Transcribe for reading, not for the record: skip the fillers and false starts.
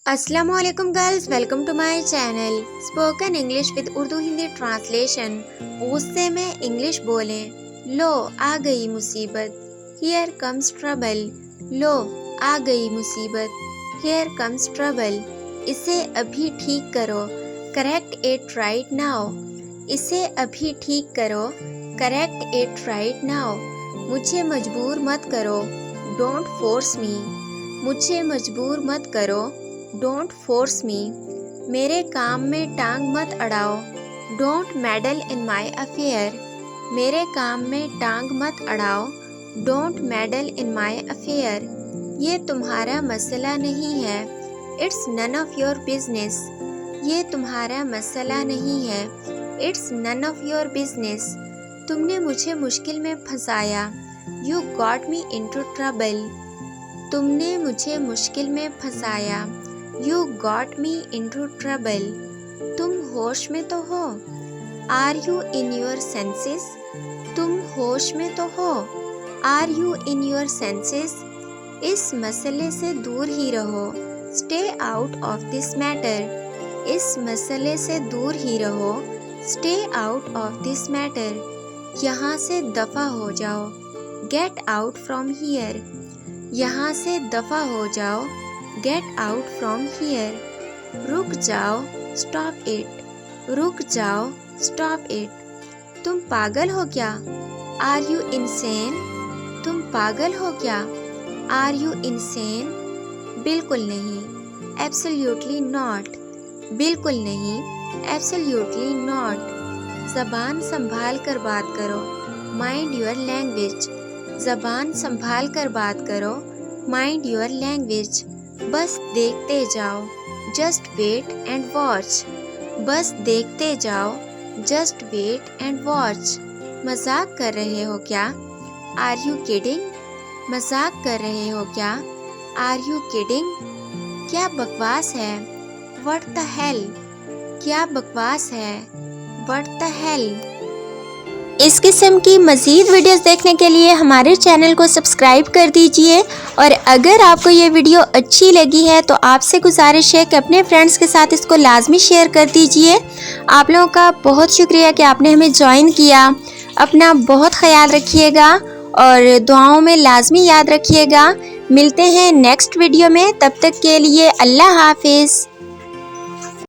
अस्सलाम वालेकुम girls, welcome to my channel spoken English with Urdu Hindi translation. उससे में इंग्लिश बोलें। लो आ गई मुसीबत, हियर कम्स ट्रबल। लो आ गई मुसीबत, हियर कम्स ट्रबल। इसे अभी ठीक करो, करेक्ट इट राइट नाउ। इसे अभी ठीक करो, करेक्ट इट राइट नाउ। मुझे मजबूर मत करो, डोंट फोर्स मी। मुझे मजबूर मत करो, डोंट फोर्स मी। मेरे काम में टांग मत अड़ाओ, don't meddle in my affair. मेरे काम में टांग मत अड़ाओ, don't meddle in my affair. ये तुम्हारा मसला नहीं है, it's none of your business. ये तुम्हारा मसला नहीं है, it's none of your business. तुमने मुझे मुश्किल में फंसाया, you got me into trouble. तुमने मुझे मुश्किल में फंसाया, You got me into trouble. तुम होश में तो हो, Are you in your senses? तुम होश में तो हो, Are you in your senses? इस मसले से दूर ही रहो, Stay out of this matter. इस मसले से दूर ही रहो, Stay out of this matter. यहाँ से दफा हो जाओ, Get out from here. यहाँ से दफा हो जाओ, Get out from here. रुक जाओ, Stop it. रुक जाओ, Stop it. तुम पागल हो क्या? Are you insane? तुम पागल हो क्या? Are you insane? बिल्कुल नहीं, Absolutely not. बिल्कुल नहीं, Absolutely not. ज़बान संभाल कर बात करो, Mind your language. ज़बान संभाल कर बात करो, Mind your language. बस देखते जाओ, जस्ट वेट एंड वॉच। बस देखते जाओ, जस्ट वेट एंड वॉच। मजाक कर रहे हो क्या? Are you kidding? मजाक कर रहे हो क्या? Are you kidding? क्या बकवास है? What the hell? क्या बकवास है? What the hell? इस किस्म की मज़ीद वीडियोस देखने के लिए हमारे चैनल को सब्सक्राइब कर दीजिए। और अगर आपको ये वीडियो अच्छी लगी है तो आपसे गुजारिश है कि अपने फ्रेंड्स के साथ इसको लाजमी शेयर कर दीजिए। आप लोगों का बहुत शुक्रिया कि आपने हमें ज्वाइन किया। अपना बहुत ख्याल रखिएगा और दुआओं में लाजमी याद रखिएगा। मिलते हैं नेक्स्ट वीडियो में, तब तक के लिए अल्लाह हाफिज़।